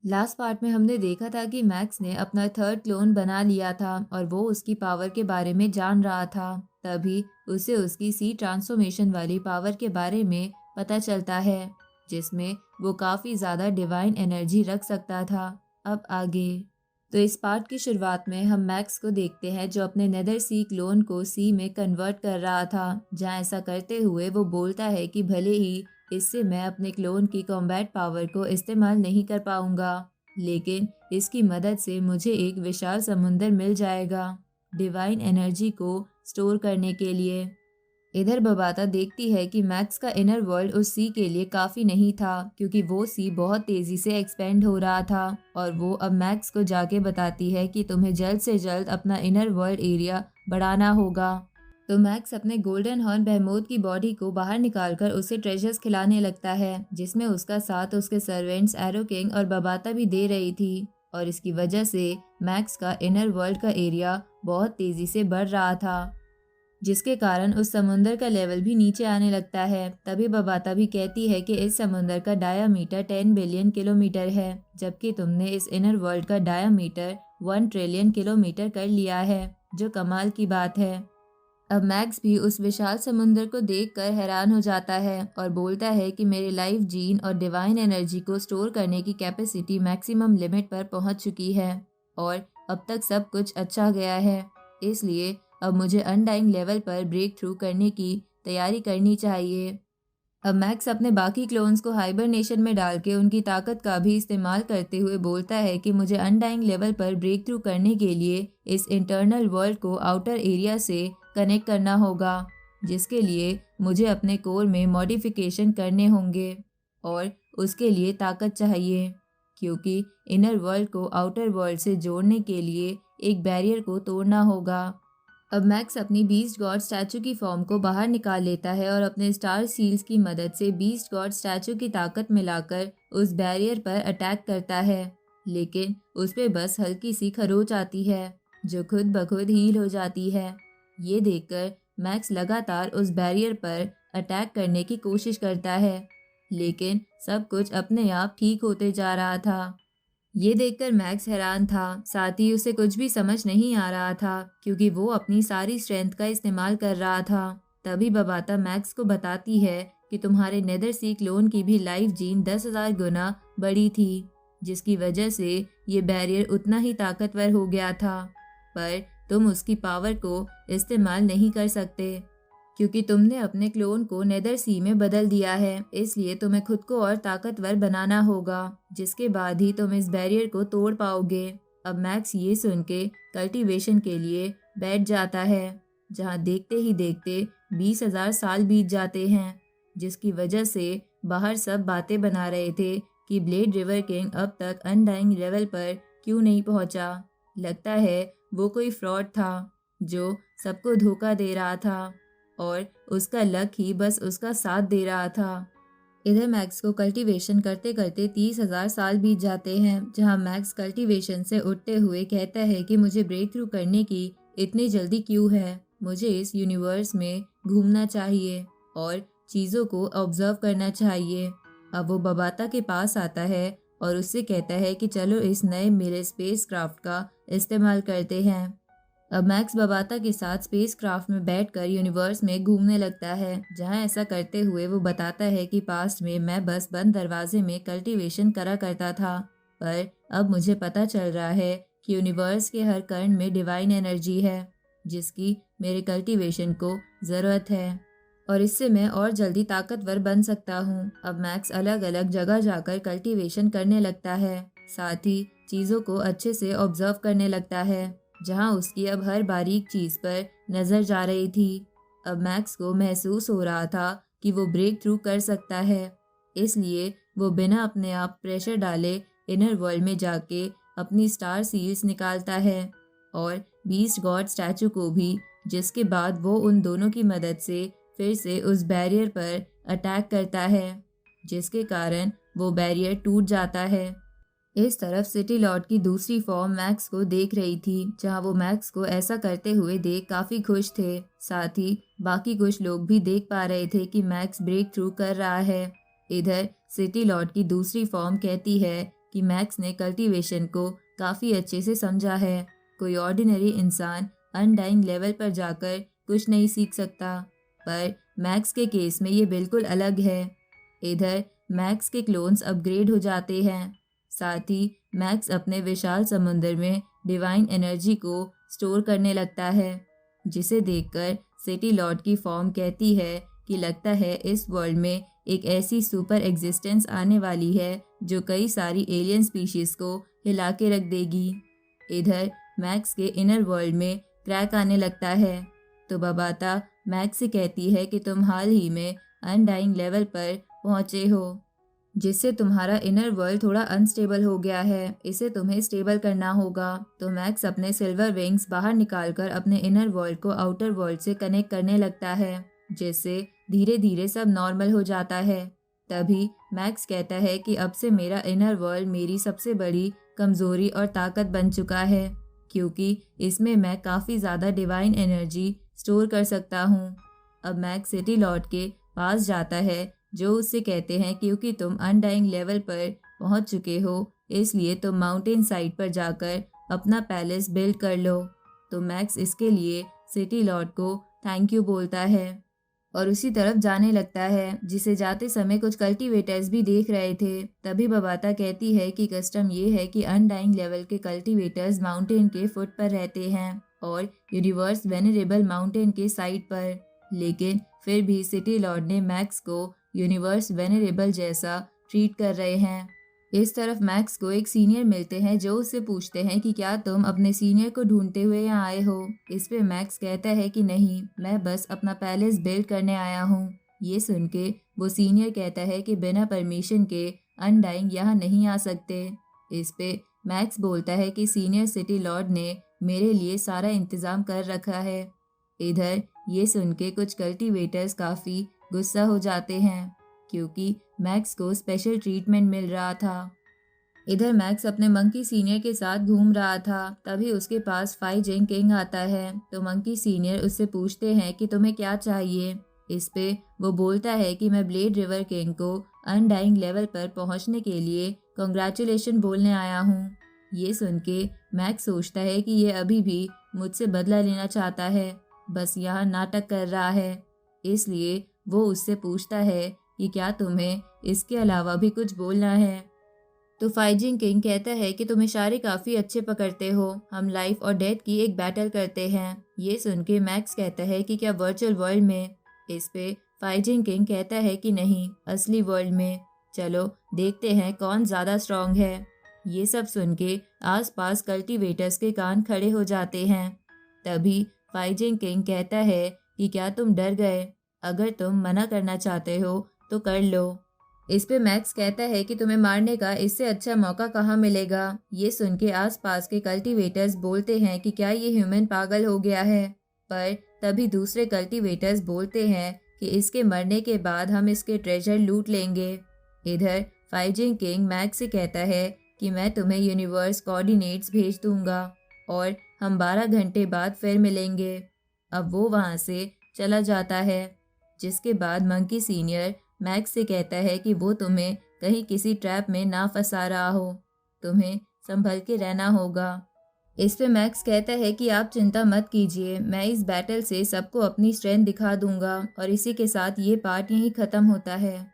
Last part में हमने देखा था कि मैक्स ने अपना थर्ड क्लोन बना लिया था और वो उसकी पावर के बारे में जान रहा था। तभी उसे उसकी सी ट्रांसफॉर्मेशन वाली पावर के बारे में पता चलता है, जिसमें वो काफ़ी ज़्यादा डिवाइन एनर्जी रख सकता था। अब आगे तो इस पार्ट की शुरुआत में हम मैक्स को देखते हैं जो अपने नेदर सी क्लोन को सी में कन्वर्ट कर रहा था, जहां ऐसा करते हुए वो बोलता है कि भले ही इससे मैं अपने क्लोन की कॉम्बैट पावर को इस्तेमाल नहीं कर पाऊंगा, लेकिन इसकी मदद से मुझे एक विशाल समुंदर मिल जाएगा डिवाइन एनर्जी को स्टोर करने के लिए। इधर बबाता देखती है कि मैक्स का इनर वर्ल्ड उस सी के लिए काफ़ी नहीं था, क्योंकि वो सी बहुत तेज़ी से एक्सपेंड हो रहा था और वो अब मैक्स को जाके बताती है कि तुम्हें जल्द से जल्द अपना इनर वर्ल्ड एरिया बढ़ाना होगा। तो मैक्स अपने गोल्डन हॉर्न बेहेमोथ की बॉडी को बाहर निकालकर उसे ट्रेजर्स खिलाने लगता है, जिसमें उसका साथ उसके सर्वेंट्स एरो किंग और बबाता भी दे रही थी। और इसकी वजह से मैक्स का इनर वर्ल्ड का एरिया बहुत तेज़ी से बढ़ रहा था, जिसके कारण उस समुंदर का लेवल भी नीचे आने लगता है। तभी बबाता भी कहती है कि इस समुंदर का डायामीटर 10 बिलियन किलोमीटर है, जबकि तुमने इस इनर वर्ल्ड का डायामीटर 1 ट्रिलियन किलोमीटर कर लिया है, जो कमाल की बात है। अब मैक्स भी उस विशाल समुंदर को देखकर हैरान हो जाता है और बोलता है कि मेरे लाइफ जीन और डिवाइन एनर्जी को स्टोर करने की कैपेसिटी मैक्सिमम लिमिट पर पहुंच चुकी है और अब तक सब कुछ अच्छा गया है। इसलिए अब मुझे अनडाइंग लेवल पर ब्रेक थ्रू करने की तैयारी करनी चाहिए। अब मैक्स अपने बाकी क्लोन्स को हाइबरनेशन में डाल के उनकी ताकत का भी इस्तेमाल करते हुए बोलता है कि मुझे अनडाइंग लेवल पर ब्रेक थ्रू करने के लिए इस इंटरनल वर्ल्ड को आउटर एरिया से कनेक्ट करना होगा, जिसके लिए मुझे अपने कोर में मॉडिफिकेशन करने होंगे और उसके लिए ताकत चाहिए, क्योंकि इनर वर्ल्ड को आउटर वर्ल्ड से जोड़ने के लिए एक बैरियर को तोड़ना होगा। अब मैक्स अपनी बीस्ट गॉड स्टैचू की फॉर्म को बाहर निकाल लेता है और अपने स्टार सील्स की मदद से बीस्ट गॉड स्टैचू की ताकत मिलाकर उस बैरियर पर अटैक करता है, लेकिन उस पे बस हल्की सी खरोच आती है, जो खुद ब खुद हील हो जाती है। ये देखकर मैक्स लगातार उस बैरियर पर अटैक करने की कोशिश करता है, लेकिन सब कुछ अपने आप ठीक होते जा रहा था। ये देखकर मैक्स हैरान था, साथ ही उसे कुछ भी समझ नहीं आ रहा था, क्योंकि वो अपनी सारी स्ट्रेंथ का इस्तेमाल कर रहा था। तभी बबाता मैक्स को बताती है कि तुम्हारे नेदर सी क्लोन की भी लाइफ जीन 10,000 गुना बड़ी थी, जिसकी वजह से ये बैरियर उतना ही ताकतवर हो गया था, पर तुम उसकी पावर को इस्तेमाल नहीं कर सकते, क्योंकि तुमने अपने क्लोन को नेदर सी में बदल दिया है। इसलिए तुम्हें खुद को और ताकतवर बनाना होगा, जिसके बाद ही तुम इस बैरियर को तोड़ पाओगे। अब मैक्स ये सुन के कल्टीवेशन के लिए बैठ जाता है, जहाँ देखते ही देखते 20,000 साल बीत जाते हैं, जिसकी वजह से बाहर सब बातें बना रहे थे कि ब्लेड रिवर किंग अब तक अनडाइंग लेवल पर क्यों नहीं पहुंचा। लगता है वो कोई फ्रॉड था जो सबको धोखा दे रहा था और उसका लक ही बस उसका साथ दे रहा था। इधर मैक्स को कल्टीवेशन करते करते 30,000 साल बीत जाते हैं, जहां मैक्स कल्टीवेशन से उठते हुए कहता है कि मुझे ब्रेक थ्रू करने की इतनी जल्दी क्यों है, मुझे इस यूनिवर्स में घूमना चाहिए और चीज़ों को ऑब्जर्व करना चाहिए। अब वो बबाता के पास आता है और उससे कहता है कि चलो इस नए मिले स्पेस क्राफ्ट का इस्तेमाल करते हैं। अब मैक्स बबाता के साथ स्पेसक्राफ्ट में बैठकर यूनिवर्स में घूमने लगता है, जहां ऐसा करते हुए वो बताता है कि पास्ट में मैं बस बंद दरवाजे में कल्टीवेशन करा करता था, पर अब मुझे पता चल रहा है कि यूनिवर्स के हर कण में डिवाइन एनर्जी है, जिसकी मेरे कल्टीवेशन को ज़रूरत है और इससे मैं और जल्दी ताकतवर बन सकता हूँ। अब मैक्स अलग अलग जगह जाकर कल्टीवेशन करने लगता है, साथ ही चीज़ों को अच्छे से ऑब्जर्व करने लगता है, जहां उसकी अब हर बारीक चीज पर नजर जा रही थी। अब मैक्स को महसूस हो रहा था कि वो ब्रेक थ्रू कर सकता है, इसलिए वो बिना अपने आप प्रेशर डाले इनर वर्ल्ड में जाके अपनी स्टार सील्स निकालता है और बीस्ट गॉड स्टैचू को भी, जिसके बाद वो उन दोनों की मदद से फिर से उस बैरियर पर अटैक करता है, जिसके कारण वो बैरियर टूट जाता है। इस तरफ सिटी लॉर्ड की दूसरी फॉर्म मैक्स को देख रही थी, जहां वो मैक्स को ऐसा करते हुए देख काफी खुश थे। साथ ही बाकी कुछ लोग भी देख पा रहे थे कि मैक्स ब्रेक थ्रू कर रहा है। इधर सिटी लॉर्ड की दूसरी फॉर्म कहती है कि मैक्स ने कल्टीवेशन को काफ़ी अच्छे से समझा है। कोई ऑर्डिनरी इंसान अनडाइंग लेवल पर जाकर कुछ नहीं सीख सकता, पर मैक्स के केस में ये बिल्कुल अलग है। इधर मैक्स के क्लोन्स अपग्रेड हो जाते हैं। साथ ही मैक्स अपने विशाल समुद्र में डिवाइन एनर्जी को स्टोर करने लगता है, जिसे देखकर सिटी लॉर्ड की फॉर्म कहती है कि लगता है इस वर्ल्ड में एक ऐसी सुपर एग्जिस्टेंस आने वाली है जो कई सारी एलियन स्पीशीज को हिला के रख देगी। इधर मैक्स के इनर वर्ल्ड में क्रैक आने लगता है, तो बबाता मैक्स से कहती है कि तुम हाल ही में अनडाइंग लेवल पर पहुंचे हो, जिससे तुम्हारा इनर वर्ल्ड थोड़ा अनस्टेबल हो गया है। इसे तुम्हें स्टेबल करना होगा। तो मैक्स अपने सिल्वर विंग्स बाहर निकालकर अपने इनर वर्ल्ड को आउटर वर्ल्ड से कनेक्ट करने लगता है, जिससे धीरे धीरे सब नॉर्मल हो जाता है। तभी मैक्स कहता है कि अब से मेरा इनर वर्ल्ड मेरी सबसे बड़ी कमजोरी और ताकत बन चुका है, क्योंकि इसमें मैं काफ़ी ज़्यादा डिवाइन एनर्जी स्टोर कर सकता हूँ। अब मैक्स सिटी लॉर्ड के पास जाता है, जो उससे कहते हैं क्योंकि तुम अनडाइंग लेवल पर पहुंच चुके हो, इसलिए तुम माउंटेन साइड पर जाकर अपना पैलेस बिल्ड कर लो। तो मैक्स इसके लिए सिटी लॉर्ड को थैंक यू बोलता है और उसी तरफ जाने लगता है, जिसे जाते समय कुछ कल्टीवेटर्स भी देख रहे थे। तभी बबाता कहती है कि कस्टम ये है कि अनडाइंग लेवल के कल्टीवेटर्स माउंटेन के फुट पर रहते हैं और यूनिवर्स वेनरेबल माउंटेन के साइड पर। लेकिन फिर भी सिटी लॉर्ड ने मैक्स को यूनिवर्स वेनरेबल जैसा ट्रीट कर रहे हैं। इस तरफ मैक्स को एक सीनियर मिलते हैं, जो उससे पूछते हैं कि क्या तुम अपने सीनियर को ढूंढते हुए यहाँ आए हो। इस पे मैक्स कहता है कि नहीं, मैं बस अपना पैलेस बिल्ड करने आया हूँ। ये सुन के वो सीनियर कहता है कि बिना परमिशन के अनडाइंग यहाँ नहीं आ सकते। इस पे मैक्स बोलता है कि सीनियर सिटी लॉर्ड ने मेरे लिए सारा इंतजाम कर रखा है। इधर ये सुन के कुछ कल्टीवेटर्स काफ़ी गुस्सा हो जाते हैं, क्योंकि मैक्स को स्पेशल ट्रीटमेंट मिल रहा था। इधर मैक्स अपने मंकी सीनियर के साथ घूम रहा था, तभी उसके पास फाइजिंग किंग आता है। तो मंकी सीनियर उससे पूछते हैं कि तुम्हें क्या चाहिए। इस पे वो बोलता है कि मैं ब्लेड रिवर किंग को अनडाइंग लेवल पर पहुंचने के लिए कॉन्ग्रेचुलेशन बोलने आया हूँ। ये सुन के मैक्स सोचता है कि ये अभी भी मुझसे बदला लेना चाहता है, बस यहाँ नाटक कर रहा है। इसलिए वो उससे पूछता है कि क्या तुम्हें इसके अलावा भी कुछ बोलना है। तो फाइजिंग किंग कहता है कि तुम इशारे काफ़ी अच्छे पकड़ते हो, हम लाइफ और डेथ की एक बैटल करते हैं। ये सुन के मैक्स कहता है कि क्या वर्चुअल वर्ल्ड में। इस पे फाइजिंग किंग कहता है कि नहीं, असली वर्ल्ड में। चलो देखते हैं कौन ज़्यादा स्ट्रांग है। ये सब सुन के आसपास कल्टीवेटर्स के कान खड़े हो जाते हैं। तभी फाइजिंग किंग कहता है कि क्या तुम डर गए, अगर तुम मना करना चाहते हो तो कर लो। इस पे मैक्स कहता है कि तुम्हें मारने का इससे अच्छा मौका कहाँ मिलेगा। ये सुन के आसपास के कल्टीवेटर्स बोलते हैं कि क्या ये ह्यूमन पागल हो गया है। पर तभी दूसरे कल्टीवेटर्स बोलते हैं कि इसके मरने के बाद हम इसके ट्रेजर लूट लेंगे। इधर फाइजिंग किंग मैक्स से कहता है कि मैं तुम्हें यूनिवर्स कोऑर्डिनेट्स भेज दूंगा और हम 12 घंटे बाद फिर मिलेंगे। अब वो वहाँ से चला जाता है, जिसके बाद मंकी सीनियर मैक्स से कहता है कि वो तुम्हें कहीं किसी ट्रैप में ना फंसा रहा हो, तुम्हें संभल के रहना होगा। इस पे मैक्स कहता है कि आप चिंता मत कीजिए, मैं इस बैटल से सबको अपनी स्ट्रेंथ दिखा दूंगा। और इसी के साथ ये पार्ट यहीं ख़त्म होता है।